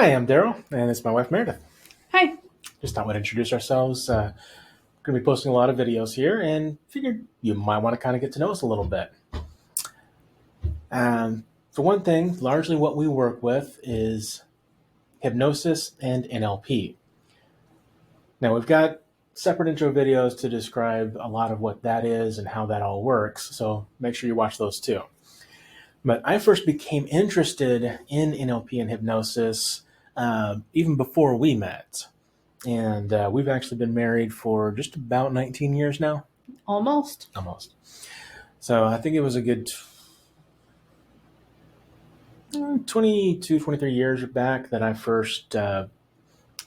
Hi, I'm Darrell, and it's my wife Meredith. Hi. Just thought we'd introduce ourselves. Going to be posting a lot of videos here, and figured you might want to kind of get to know us a little bit. For one thing, largely what we work with is hypnosis and NLP. Now, we've got separate intro videos to describe a lot of what that is and how that all works, so make sure you watch those too. But I first became interested in NLP and hypnosis even before we met. And we've actually been married for just about 19 years now. Almost. So I think it was a good 22, 23 years back that I first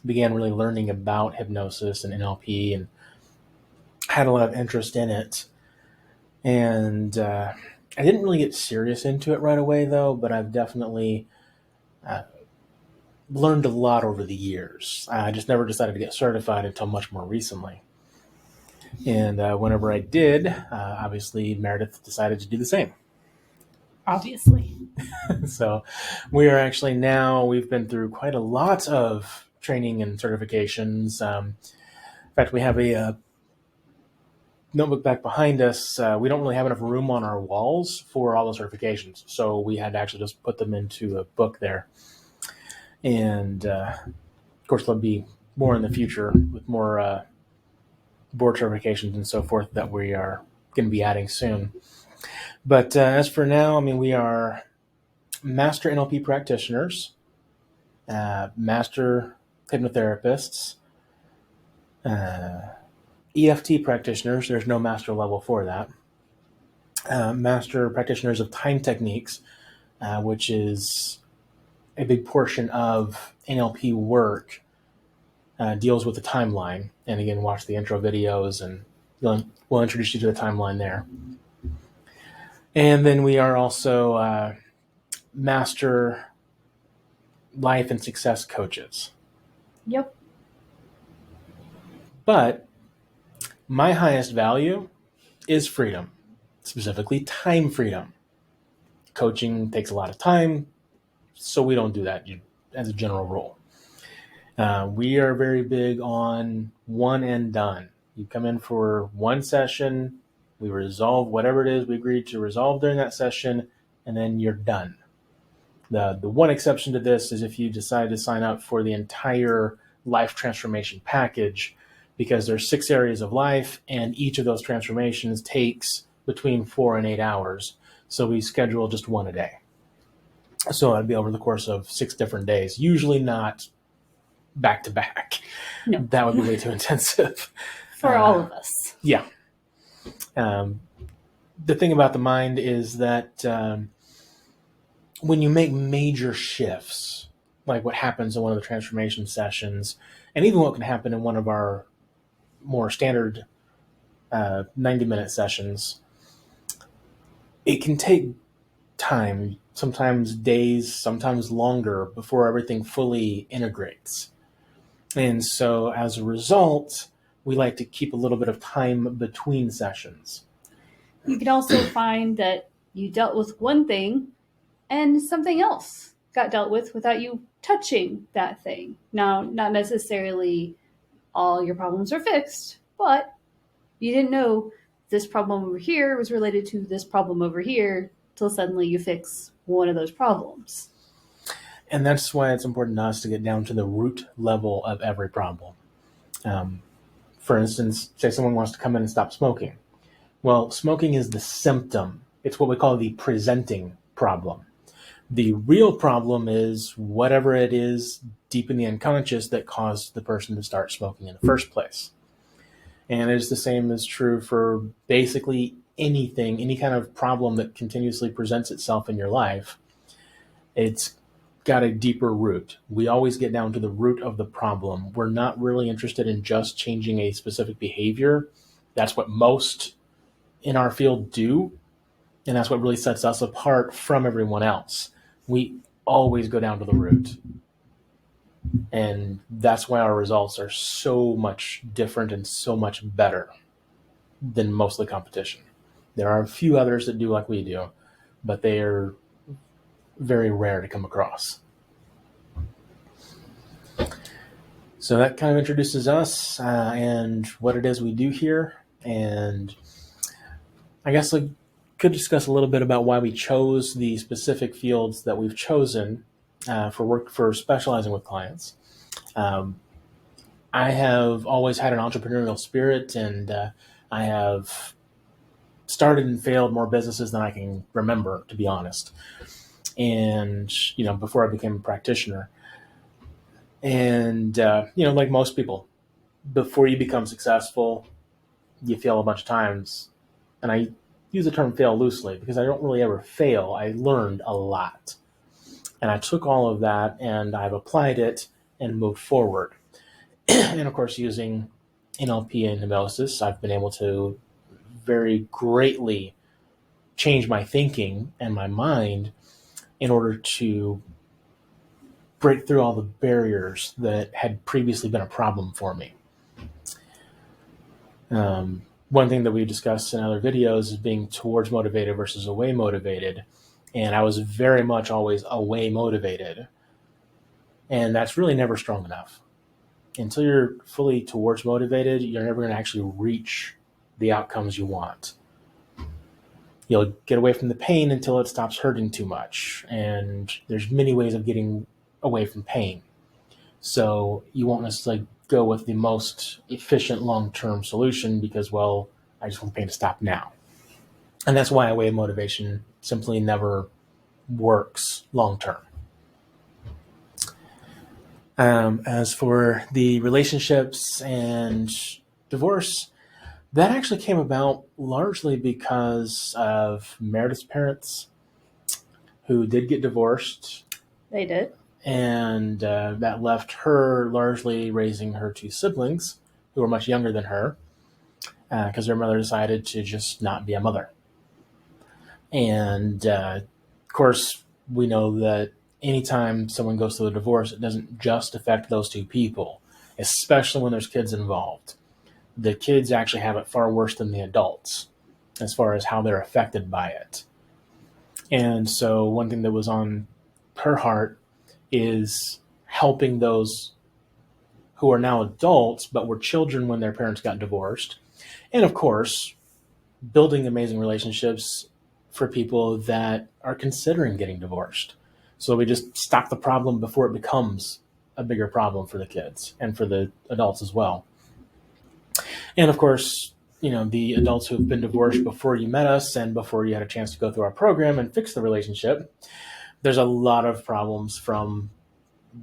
began really learning about hypnosis and NLP and had a lot of interest in it. And I didn't really get serious into it right away, though, but I've definitely learned a lot over the years. I just never decided to get certified until much more recently. And whenever I did, obviously Meredith decided to do the same. Obviously. So we are actually now, we've been through quite a lot of training and certifications. In fact, we have a notebook back behind us. We don't really have enough room on our walls for all the certifications. So we had to actually just put them into a book there. And of course, there'll be more in the future with more board certifications and so forth that we are going to be adding soon. But as for now, I mean, we are master NLP practitioners, master hypnotherapists, EFT practitioners. There's no master level for that. Master practitioners of time techniques, which is a big portion of NLP work, deals with the timeline. And again, watch the intro videos and we'll introduce you to the timeline there. And then we are also master life and success coaches. Yep. But my highest value is freedom, specifically time freedom. Coaching takes a lot of time, so we don't do that as a general rule. We are very big on one and done. You come in for one session, we resolve whatever it is we agreed to resolve during that session, and then you're done. The one exception to this is if you decide to sign up for the entire life transformation package, because there's 6 areas of life, and each of those transformations takes between 4 and 8 hours. So we schedule just one a day. So that'd be over the course of 6 different days, usually not back to back. No. That would be way too intensive. For all of us. Yeah. The thing about the mind is that when you make major shifts, like what happens in one of the transformation sessions, and even what can happen in one of our more standard 90-minute sessions, it can take time, sometimes days, sometimes longer, before everything fully integrates. And so as a result, we like to keep a little bit of time between sessions. You can also find that you dealt with one thing and something else got dealt with without you touching that thing. Now, not necessarily all your problems are fixed, but you didn't know this problem over here was related to this problem over here till suddenly you fix one of those problems. And that's why it's important to us to get down to the root level of every problem. For instance, say someone wants to come in and stop smoking. Well, smoking is the symptom. It's what we call the presenting problem. The real problem is whatever it is deep in the unconscious that caused the person to start smoking in the first place. And it's the same is true for basically anything, any kind of problem that continuously presents itself in your life. It's got a deeper root. We always get down to the root of the problem. We're not really interested in just changing a specific behavior. That's what most in our field do, and that's what really sets us apart from everyone else. We always go down to the root. And that's why our results are so much different and so much better than most of the competition. There are a few others that do like we do, but they are very rare to come across. So that kind of introduces us and what it is we do here. And I guess I could discuss a little bit about why we chose the specific fields that we've chosen for specializing with clients. Um, I have always had an entrepreneurial spirit, and I have started and failed more businesses than I can remember, to be honest. And before I became a practitioner, and like most people, before you become successful, you fail a bunch of times. And I use the term fail loosely because I don't really ever fail. I learned a lot. And I took all of that and I've applied it and moved forward. And of course, using NLP and hypnosis, I've been able to very greatly change my thinking and my mind in order to break through all the barriers that had previously been a problem for me. One thing that we discussed in other videos is being towards motivated versus away motivated. And I was very much always away motivated. And that's really never strong enough. Until you're fully towards motivated, you're never going to actually reach the outcomes you want. You'll get away from the pain until it stops hurting too much. And there's many ways of getting away from pain. So you won't necessarily go with the most efficient long-term solution because, well, I just want the pain to stop now. And that's why away motivation simply never works long-term. As for the relationships and divorce, that actually came about largely because of Meredith's parents, who did get divorced. They did. And that left her largely raising her two siblings, who were much younger than her, because their mother decided to just not be a mother. And of course, we know that anytime someone goes through a divorce, it doesn't just affect those two people, especially when there's kids involved. The kids actually have it far worse than the adults as far as how they're affected by it. And so one thing that was on her heart is helping those who are now adults but were children when their parents got divorced. And of course, building amazing relationships for people that are considering getting divorced. So we just stop the problem before it becomes a bigger problem for the kids and for the adults as well. And of course, the adults who have been divorced before you met us and before you had a chance to go through our program and fix the relationship, there's a lot of problems from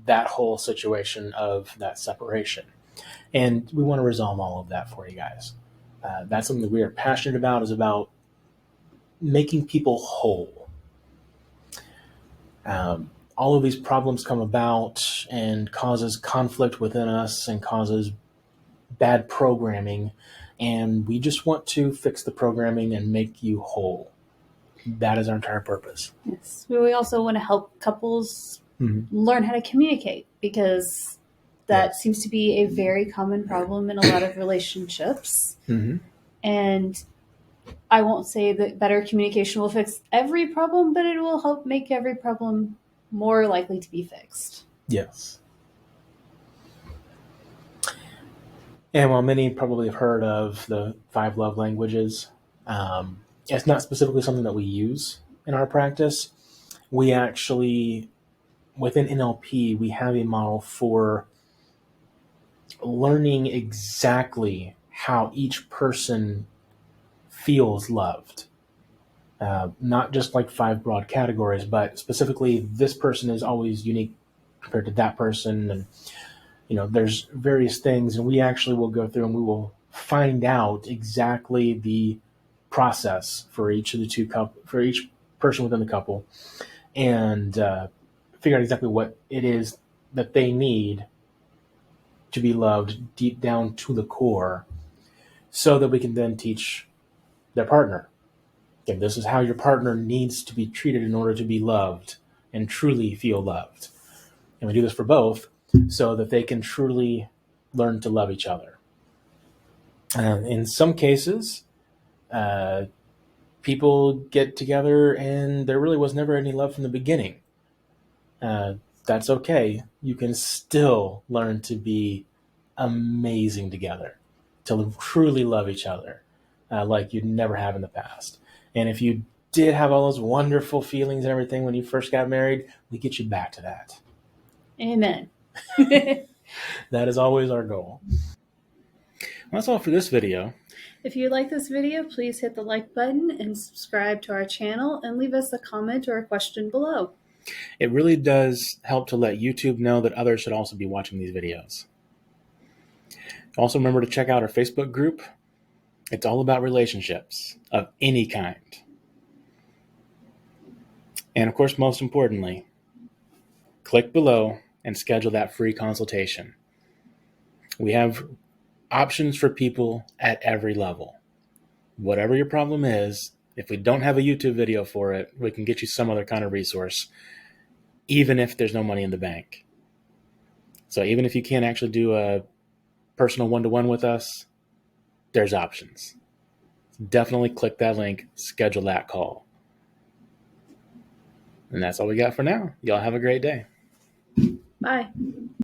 that whole situation of that separation. And we want to resolve all of that for you guys. That's something that we are passionate about, is about making people whole. All of these problems come about and causes conflict within us and causes bad programming. And we just want to fix the programming and make you whole. That is our entire purpose. Yes. We also want to help couples learn how to communicate, because that seems to be a very common problem in a lot of relationships. Mm-hmm. And I won't say that better communication will fix every problem, but it will help make every problem more likely to be fixed. Yes. And while many probably have heard of the 5 love languages, it's not specifically something that we use in our practice. We actually, within NLP, we have a model for learning exactly how each person feels loved. Not just like 5 broad categories, but specifically this person is always unique compared to that person. And, there's various things, and we actually will go through and we will find out exactly the process for each of the for each person within the couple, and figure out exactly what it is that they need to be loved deep down to the core, so that we can then teach their partner. Okay, this is how your partner needs to be treated in order to be loved and truly feel loved. And we do this for both so that they can truly learn to love each other. In some cases, people get together and there really was never any love from the beginning. That's okay. You can still learn to be amazing together, to truly love each other like you'd never have in the past. And if you did have all those wonderful feelings and everything when you first got married, we get you back to that. Amen. That is always our goal. Well, that's all for this video. If you like this video, please hit the like button and subscribe to our channel and leave us a comment or a question below. It really does help to let YouTube know that others should also be watching these videos. Also, remember to check out our Facebook group. It's all about relationships of any kind. And of course, most importantly, click below and schedule that free consultation. We have options for people at every level. Whatever your problem is, if we don't have a YouTube video for it, we can get you some other kind of resource, even if there's no money in the bank. So even if you can't actually do a personal one-to-one with us, there's options. Definitely click that link, schedule that call. And that's all we got for now. Y'all have a great day. Bye.